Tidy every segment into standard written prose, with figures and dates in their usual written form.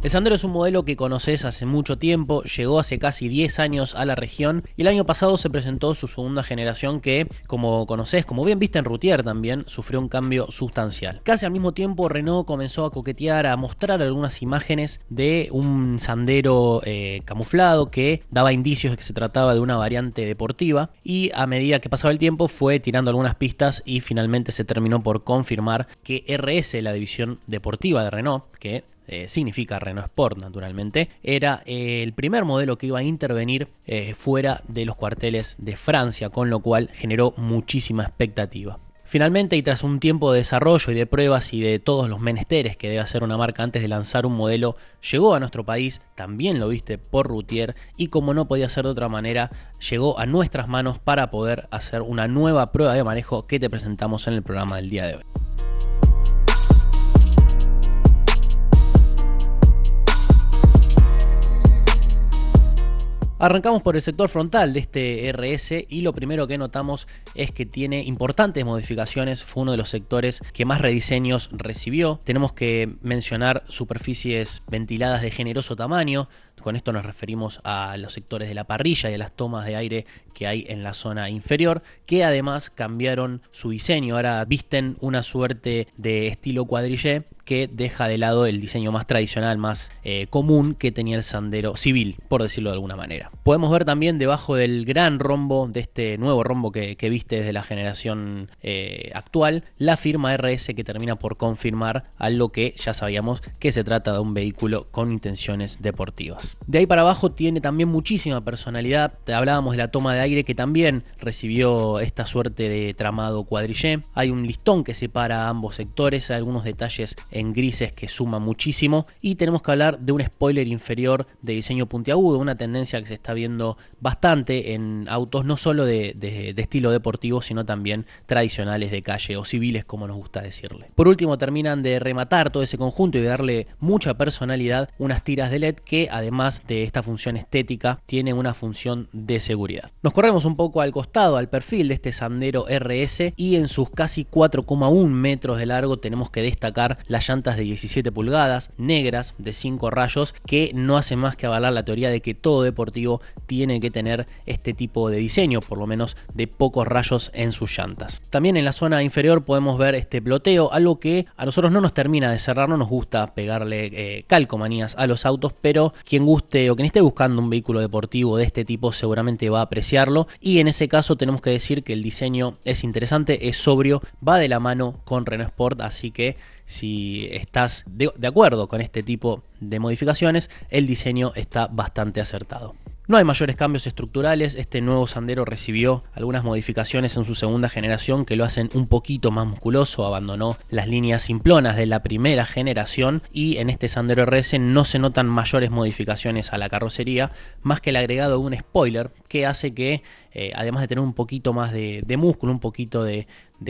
El Sandero es un modelo que conoces hace mucho tiempo, llegó hace casi 10 años a la región y el año pasado se presentó su segunda generación que, como conocés, como bien viste en Routier también, sufrió un cambio sustancial. Casi al mismo tiempo Renault comenzó a coquetear, a mostrar algunas imágenes de un Sandero camuflado que daba indicios de que se trataba de una variante deportiva y a medida que pasaba el tiempo fue tirando algunas pistas y finalmente se terminó por confirmar que RS, la división deportiva de Renault, que significa Renault Sport naturalmente, era el primer modelo que iba a intervenir fuera de los cuarteles de Francia, con lo cual generó muchísima expectativa. Finalmente, y tras un tiempo de desarrollo y de pruebas y de todos los menesteres que debe hacer una marca antes de lanzar un modelo, llegó a nuestro país, también lo viste por Routier, y como no podía ser de otra manera, llegó a nuestras manos para poder hacer una nueva prueba de manejo que te presentamos en el programa del día de hoy. Arrancamos por el sector frontal de este RS y lo primero que notamos es que tiene importantes modificaciones, fue uno de los sectores que más rediseños recibió. Tenemos que mencionar superficies ventiladas de generoso tamaño, con esto nos referimos a los sectores de la parrilla y a las tomas de aire que hay en la zona inferior, que además cambiaron su diseño, ahora visten una suerte de estilo cuadrillé que deja de lado el diseño más tradicional, más común que tenía el Sandero civil, por decirlo de alguna manera. Podemos ver también debajo del gran rombo, de este nuevo rombo que viste desde la generación actual, la firma RS que termina por confirmar algo que ya sabíamos, que se trata de un vehículo con intenciones deportivas. De ahí para abajo tiene también muchísima personalidad. Hablábamos de la toma de aire que también recibió esta suerte de tramado cuadrillé. Hay un listón que separa ambos sectores, hay algunos detalles en grises que suman muchísimo y tenemos que hablar de un spoiler inferior de diseño puntiagudo, una tendencia que se está viendo bastante en autos no solo de estilo deportivo, sino también tradicionales de calle o civiles, como nos gusta decirle. Por último, terminan de rematar todo ese conjunto y de darle mucha personalidad unas tiras de LED que, además de esta función estética, tiene una función de seguridad. Nos corremos un poco al costado, al perfil de este Sandero RS, y en sus casi 4,1 metros de largo tenemos que destacar las llantas de 17 pulgadas, negras, de 5 rayos, que no hace más que avalar la teoría de que todo deportivo tiene que tener este tipo de diseño, por lo menos de pocos rayos en sus llantas. También en la zona inferior podemos ver este ploteo, algo que a nosotros no nos termina de cerrar, no nos gusta pegarle calcomanías a los autos, pero quien guste o quien esté buscando un vehículo deportivo de este tipo seguramente va a apreciarlo, y en ese caso tenemos que decir que el diseño es interesante, es sobrio, va de la mano con Renault Sport, así que si estás de acuerdo con este tipo de modificaciones, el diseño está bastante acertado. No hay mayores cambios estructurales, este nuevo Sandero recibió algunas modificaciones en su segunda generación que lo hacen un poquito más musculoso, abandonó las líneas simplonas de la primera generación y en este Sandero RS no se notan mayores modificaciones a la carrocería, más que el agregado de un spoiler que hace que, además de tener un poquito más de músculo, un poquito de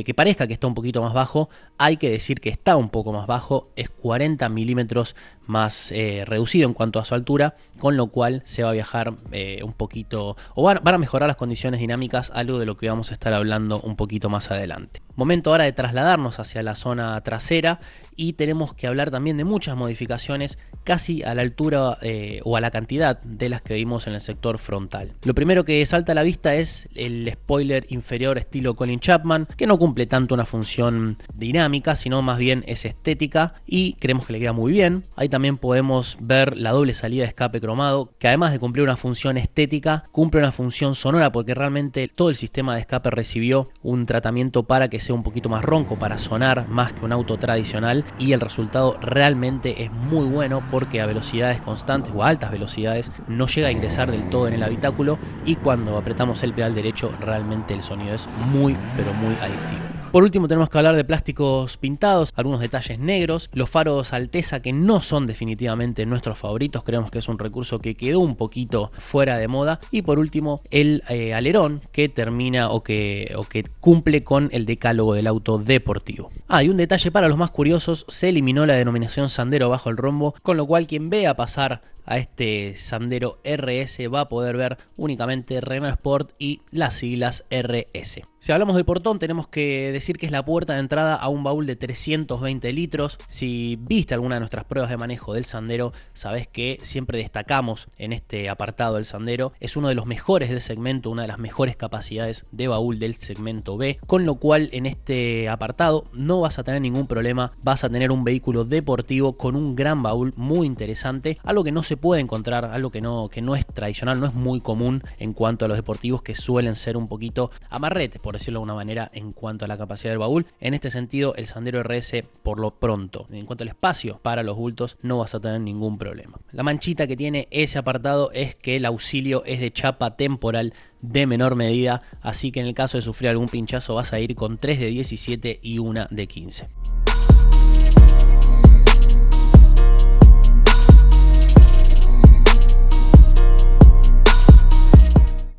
que parezca que está un poquito más bajo, hay que decir que está un poco más bajo, es 40 milímetros más reducido en cuanto a su altura, con lo cual se va a viajar un poquito, o van a mejorar las condiciones dinámicas, algo de lo que vamos a estar hablando un poquito más adelante. Momento ahora de trasladarnos hacia la zona trasera y tenemos que hablar también de muchas modificaciones casi a la altura o a la cantidad de las que vimos en el sector frontal. Lo primero que salta a la vista es el spoiler inferior estilo Colin Chapman, que no cumple tanto una función dinámica, sino más bien es estética y creemos que le queda muy bien. Ahí también podemos ver la doble salida de escape cromado, que además de cumplir una función estética, cumple una función sonora porque realmente todo el sistema de escape recibió un tratamiento para que sea un poquito más ronco, para sonar más que un auto tradicional, y el resultado realmente es muy bueno porque a velocidades constantes o a altas velocidades no llega a ingresar del todo en el habitáculo y cuando apretamos el pedal derecho realmente el sonido es muy pero muy adictivo. Por último tenemos que hablar de plásticos pintados, algunos detalles negros, los faros Alteza que no son definitivamente nuestros favoritos, creemos que es un recurso que quedó un poquito fuera de moda, y por último el alerón que termina o que cumple con el decálogo del auto deportivo. Y un detalle para los más curiosos, se eliminó la denominación Sandero bajo el rombo, con lo cual quien vea pasar a este Sandero RS va a poder ver únicamente Renault Sport y las siglas RS. Si hablamos del portón, tenemos que decir que es la puerta de entrada a un baúl de 320 litros. Si viste alguna de nuestras pruebas de manejo del Sandero, sabés que siempre destacamos en este apartado del Sandero. Es uno de los mejores del segmento, una de las mejores capacidades de baúl del segmento B, con lo cual en este apartado no vas a tener ningún problema. Vas a tener un vehículo deportivo con un gran baúl muy interesante, algo que no se puede encontrar, algo que no es tradicional, no es muy común en cuanto a los deportivos, que suelen ser un poquito amarretes, por decirlo de alguna manera, en cuanto a la capacidad del baúl. En este sentido, el Sandero RS, por lo pronto, en cuanto al espacio para los bultos, no vas a tener ningún problema. La manchita que tiene ese apartado es que el auxilio es de chapa temporal de menor medida, así que en el caso de sufrir algún pinchazo vas a ir con 3 de 17 y una de 15.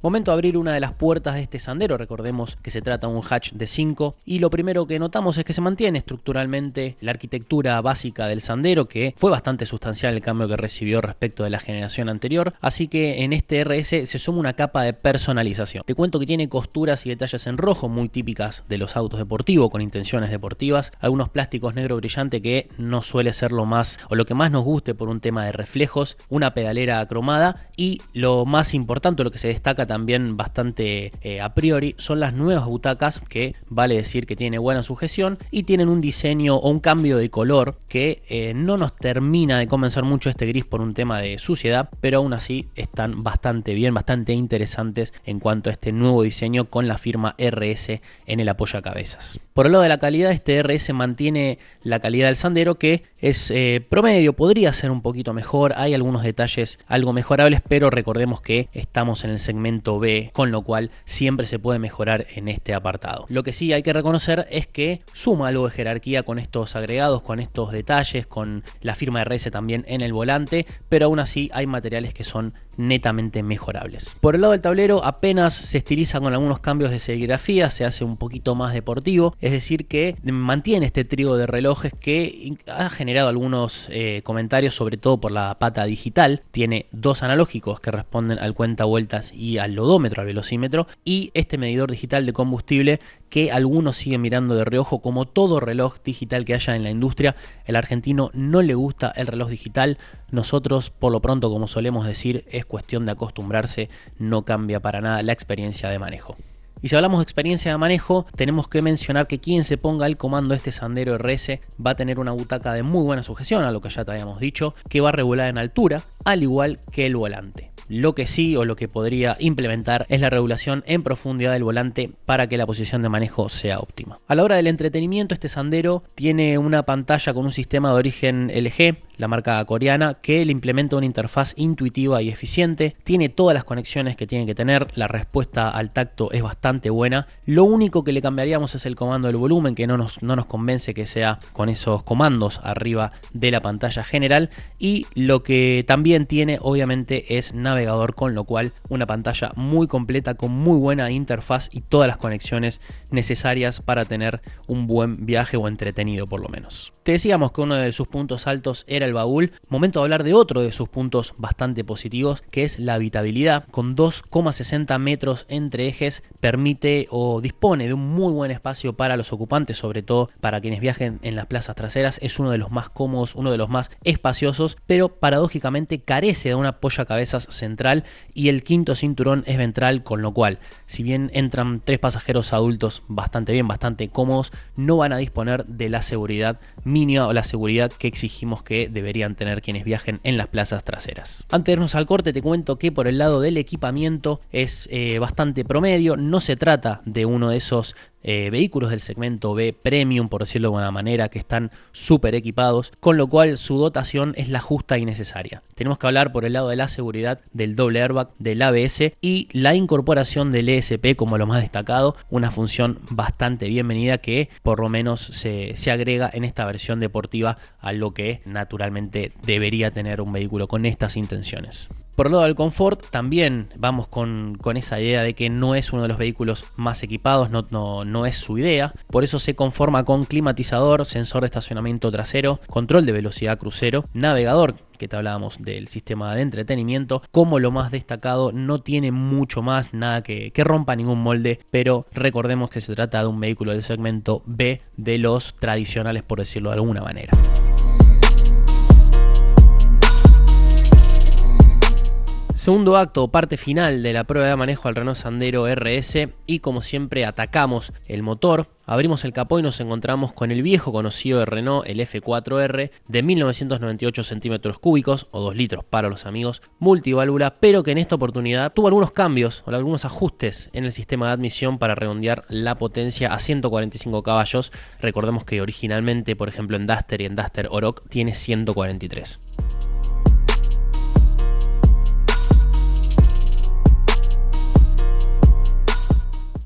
Momento de abrir una de las puertas de este Sandero. Recordemos que se trata de un hatch de 5 y lo primero que notamos es que se mantiene estructuralmente la arquitectura básica del Sandero, que fue bastante sustancial el cambio que recibió respecto de la generación anterior, así que en este RS se suma una capa de personalización. Te cuento que tiene costuras y detalles en rojo muy típicas de los autos deportivos con intenciones deportivas, algunos plásticos negro brillante que no suele ser lo más o lo que más nos guste por un tema de reflejos, una pedalera cromada y lo más importante, lo que se destaca también bastante a priori, son las nuevas butacas, que vale decir que tiene buena sujeción y tienen un diseño o un cambio de color que no nos termina de convencer mucho este gris por un tema de suciedad, pero aún así están bastante bien, bastante interesantes en cuanto a este nuevo diseño con la firma RS en el apoyacabezas. Por el lado de la calidad, este RS mantiene la calidad del Sandero, que es promedio, podría ser un poquito mejor, hay algunos detalles algo mejorables, pero recordemos que estamos en el segmento B, con lo cual siempre se puede mejorar en este apartado. Lo que sí hay que reconocer es que suma algo de jerarquía con estos agregados, con estos detalles, con la firma RS también en el volante, pero aún así hay materiales que son netamente mejorables. Por el lado del tablero apenas se estiliza con algunos cambios de serigrafía, se hace un poquito más deportivo, es decir que mantiene este trío de relojes que ha generado algunos comentarios, sobre todo por la pata digital. Tiene dos analógicos que responden al cuentavueltas y al odómetro, al velocímetro, y este medidor digital de combustible que algunos siguen mirando de reojo. Como todo reloj digital que haya en la industria, el argentino no le gusta el reloj digital. Nosotros, por lo pronto, como solemos decir, es cuestión de acostumbrarse, no cambia para nada la experiencia de manejo. Y si hablamos de experiencia de manejo, tenemos que mencionar que quien se ponga al comando de este Sandero RS va a tener una butaca de muy buena sujeción, a lo que ya te habíamos dicho, que va regulada en altura, al igual que el volante. Lo que sí, o lo que podría implementar, es la regulación en profundidad del volante para que la posición de manejo sea óptima. A la hora del entretenimiento, este Sandero tiene una pantalla con un sistema de origen LG, la marca coreana, que le implementa una interfaz intuitiva y eficiente. Tiene todas las conexiones que tiene que tener, la respuesta al tacto es bastante buena. Lo único que le cambiaríamos es el comando del volumen, que no nos convence que sea con esos comandos arriba de la pantalla general. Y lo que también tiene, obviamente, es navegador, con lo cual una pantalla muy completa con muy buena interfaz y todas las conexiones necesarias para tener un buen viaje o entretenido por lo menos. Te decíamos que uno de sus puntos altos era el baúl. Momento de hablar de otro de sus puntos bastante positivos, que es la habitabilidad. Con 2,60 metros entre ejes permite o dispone de un muy buen espacio para los ocupantes, sobre todo para quienes viajen en las plazas traseras. Es uno de los más cómodos, uno de los más espaciosos, pero paradójicamente carece de un apoyacabezas central y el quinto cinturón es ventral, con lo cual, si bien entran 3 pasajeros adultos bastante bien, bastante cómodos, no van a disponer de la seguridad mínima o la seguridad que exigimos que deberían tener quienes viajen en las plazas traseras. Antes de irnos al corte, te cuento que por el lado del equipamiento es bastante promedio. No se trata de uno de esos vehículos del segmento B Premium, por decirlo de alguna manera, que están súper equipados, con lo cual su dotación es la justa y necesaria. Tenemos que hablar por el lado de la seguridad, del doble airbag, del ABS y la incorporación del ESP como lo más destacado, una función bastante bienvenida que por lo menos se agrega en esta versión deportiva a lo que naturalmente debería tener un vehículo con estas intenciones. Por el lado del confort, también vamos con esa idea de que no es uno de los vehículos más equipados, no es su idea. Por eso se conforma con climatizador, sensor de estacionamiento trasero, control de velocidad crucero, navegador que te hablábamos del sistema de entretenimiento, como lo más destacado. No tiene mucho más, nada que rompa ningún molde, pero recordemos que se trata de un vehículo del segmento B, de los tradicionales, por decirlo de alguna manera. Segundo acto o parte final de la prueba de manejo al Renault Sandero RS, y como siempre atacamos el motor. Abrimos el capó y nos encontramos con el viejo conocido de Renault, el F4R de 1998 centímetros cúbicos o 2 litros para los amigos, multiválvula, pero que en esta oportunidad tuvo algunos cambios o algunos ajustes en el sistema de admisión para redondear la potencia a 145 caballos. Recordemos que originalmente, por ejemplo, en Duster y en Duster Oroch tiene 143.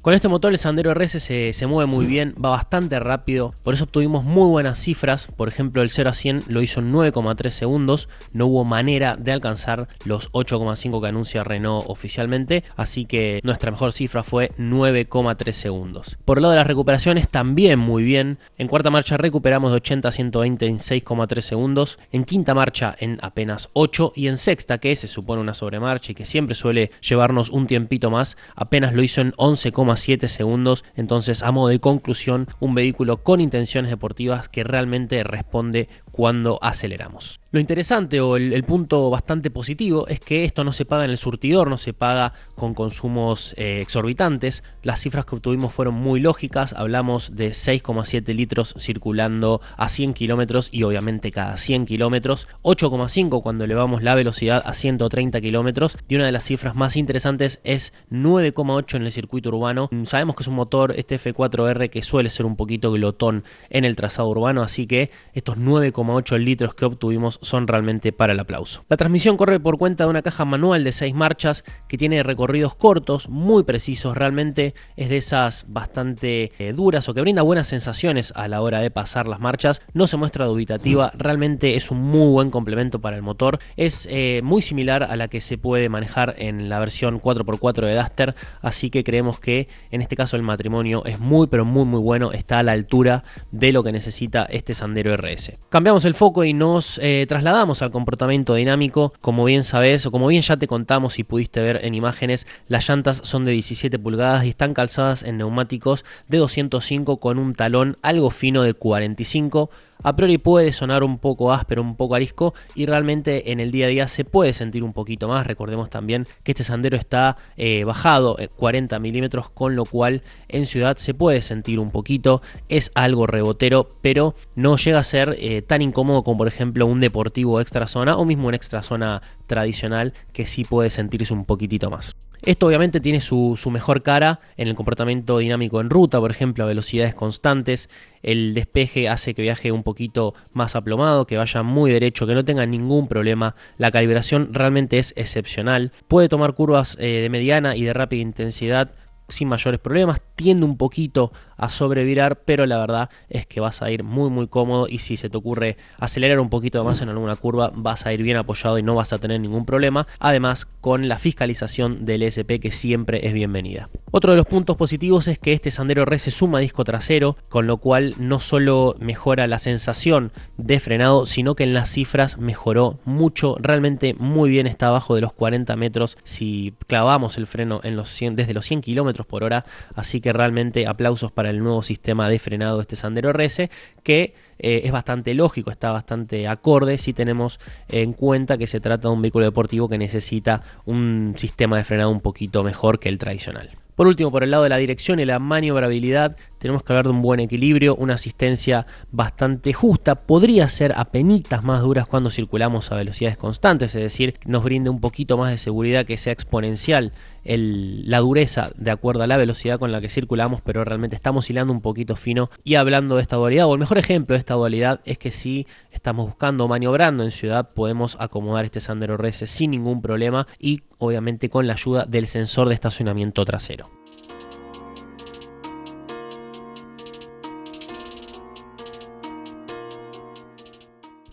Con este motor el Sandero RS se mueve muy bien, va bastante rápido, por eso obtuvimos muy buenas cifras. Por ejemplo, el 0 a 100 lo hizo en 9,3 segundos, no hubo manera de alcanzar los 8,5 que anuncia Renault oficialmente, así que nuestra mejor cifra fue 9,3 segundos. Por el lado de las recuperaciones también muy bien. En cuarta marcha recuperamos de 80 a 120 en 6,3 segundos, en quinta marcha en apenas 8 y en sexta, que se supone una sobremarcha y que siempre suele llevarnos un tiempito más, apenas lo hizo en 11,7 segundos. Entonces, a modo de conclusión, un vehículo con intenciones deportivas que realmente responde cuando aceleramos. Lo interesante o el punto bastante positivo es que esto no se paga en el surtidor, no se paga con consumos exorbitantes. Las cifras que obtuvimos fueron muy lógicas. Hablamos de 6,7 litros circulando a 100 kilómetros y obviamente cada 100 kilómetros, 8,5 cuando elevamos la velocidad a 130 kilómetros, y una de las cifras más interesantes es 9,8 en el circuito urbano. Sabemos que es un motor, este F4R, que suele ser un poquito glotón en el trazado urbano, así que estos 9,8 litros que obtuvimos son realmente para el aplauso. La transmisión corre por cuenta de una caja manual de 6 marchas que tiene recorridos cortos, muy precisos. Realmente es de esas bastante duras o que brinda buenas sensaciones a la hora de pasar las marchas. No se muestra dubitativa, realmente es un muy buen complemento para el motor. Es muy similar a la que se puede manejar en la versión 4x4 de Duster, así que creemos que en este caso el matrimonio es muy pero muy bueno, está a la altura de lo que necesita este Sandero RS. Cambiamos el foco y nos trasladamos al comportamiento dinámico. Como bien sabes, o como bien ya te contamos y pudiste ver en imágenes, las llantas son de 17 pulgadas y están calzadas en neumáticos de 205 con un talón algo fino de 45. A priori puede sonar un poco áspero, un poco arisco, y realmente en el día a día se puede sentir un poquito más. Recordemos también que este Sandero está bajado 40 milímetros, con lo cual en ciudad se puede sentir un poquito. Es algo rebotero, pero no llega a ser tan incómodo como por ejemplo un deportivo extra zona o mismo un extra zona tradicional, que sí puede sentirse un poquitito más. Esto obviamente tiene su mejor cara en el comportamiento dinámico en ruta, por ejemplo a velocidades constantes. El despeje hace que viaje un poquito más aplomado, que vaya muy derecho, que no tenga ningún problema. La calibración realmente es excepcional. Puede tomar curvas de mediana y de rápida intensidad sin mayores problemas. Tiende un poquito a sobrevirar, pero la verdad es que vas a ir muy cómodo, y si se te ocurre acelerar un poquito más en alguna curva, vas a ir bien apoyado y no vas a tener ningún problema. Además, con la fiscalización del ESP, que siempre es bienvenida. Otro de los puntos positivos es que este Sandero RS suma disco trasero, con lo cual no solo mejora la sensación de frenado, sino que en las cifras mejoró mucho. Realmente muy bien, está abajo de los 40 metros si clavamos el freno en desde los 100 kilómetros por hora. Así que realmente aplausos para el nuevo sistema de frenado de este Sandero RS, que es bastante lógico, está bastante acorde si tenemos en cuenta que se trata de un vehículo deportivo que necesita un sistema de frenado un poquito mejor que el tradicional. Por último, por el lado de la dirección y la maniobrabilidad, tenemos que hablar de un buen equilibrio, una asistencia bastante justa. Podría ser apenitas más duras cuando circulamos a velocidades constantes, es decir, nos brinde un poquito más de seguridad, que sea exponencial la dureza de acuerdo a la velocidad con la que circulamos, pero realmente estamos hilando un poquito fino. Y hablando de esta dualidad, o el mejor ejemplo de esta dualidad, es que si estamos buscando o maniobrando en ciudad, podemos acomodar este Sandero RS sin ningún problema, y obviamente con la ayuda del sensor de estacionamiento trasero.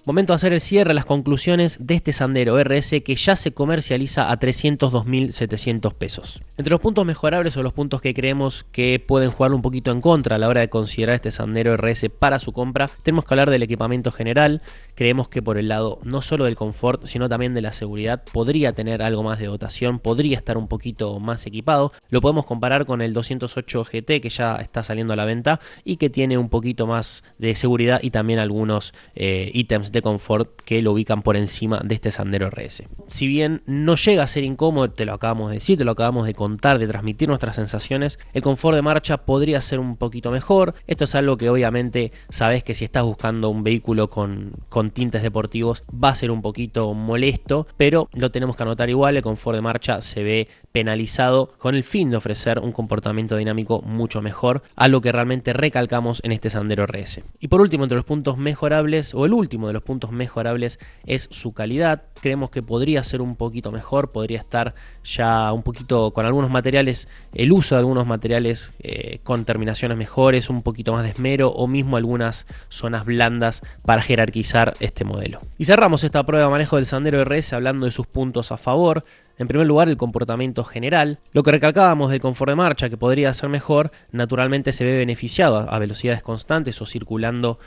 Momento de hacer el cierre, las conclusiones de este Sandero RS que ya se comercializa a 302.700 pesos. Entre los puntos mejorables o los puntos que creemos que pueden jugar un poquito en contra a la hora de considerar este Sandero RS para su compra, tenemos que hablar del equipamiento general. Creemos que por el lado no solo del confort, sino también de la seguridad, podría tener algo más de dotación, podría estar un poquito más equipado. Lo podemos comparar con el 208 GT que ya está saliendo a la venta y que tiene un poquito más de seguridad y también algunos ítems de confort que lo ubican por encima de este Sandero RS. Si bien no llega a ser incómodo, te lo acabamos de decir, te lo acabamos de contar, de transmitir nuestras sensaciones, el confort de marcha podría ser un poquito mejor. Esto es algo que obviamente sabes que si estás buscando un vehículo con tintes deportivos va a ser un poquito molesto, pero lo tenemos que anotar igual. El confort de marcha se ve penalizado con el fin de ofrecer un comportamiento dinámico mucho mejor, algo que realmente recalcamos en este Sandero RS. Y por último, entre los puntos mejorables, o el último de los puntos mejorables, es su calidad. Creemos que podría ser un poquito mejor, podría estar ya un poquito con algunos materiales, el uso de algunos materiales con terminaciones mejores, un poquito más de esmero o mismo algunas zonas blandas para jerarquizar este modelo. Y cerramos esta prueba de manejo del Sandero RS hablando de sus puntos a favor. En primer lugar, el comportamiento general. Lo que recalcábamos del confort de marcha, que podría ser mejor, naturalmente se ve beneficiado a velocidades constantes o circulando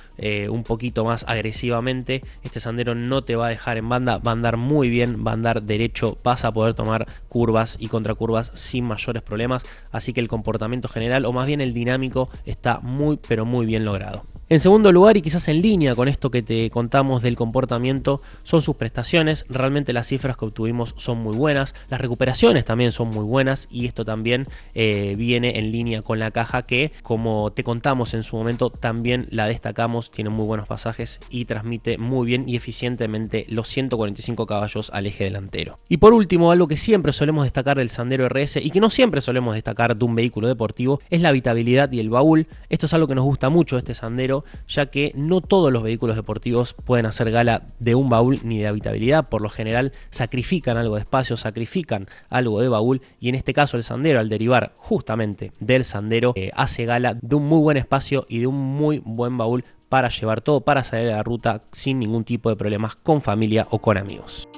un poquito más agresivamente. Este Sandero no te va a dejar en banda, va a andar muy bien, va a andar derecho, vas a poder tomar curvas y contracurvas sin mayores problemas. Así que el comportamiento general, o más bien el dinámico, está muy pero muy bien logrado. En segundo lugar, y quizás en línea con esto que te contamos del comportamiento, son sus prestaciones. Realmente las cifras que obtuvimos son muy buenas, las recuperaciones también son muy buenas y esto también viene en línea con la caja que, como te contamos en su momento, también la destacamos, tiene muy buenos pasajes y transmite muy bien y eficientemente los 145 caballos al eje delantero. Y por último, algo que siempre solemos destacar del Sandero RS y que no siempre solemos destacar de un vehículo deportivo es la habitabilidad y el baúl. Esto es algo que nos gusta mucho de este Sandero, ya que no todos los vehículos deportivos pueden hacer gala de un baúl ni de habitabilidad. Por lo general sacrifican algo de espacio, sacrifican algo de baúl, y en este caso el Sandero, al derivar justamente del Sandero, hace gala de un muy buen espacio y de un muy buen baúl para llevar todo, para salir a la ruta sin ningún tipo de problemas con familia o con amigos.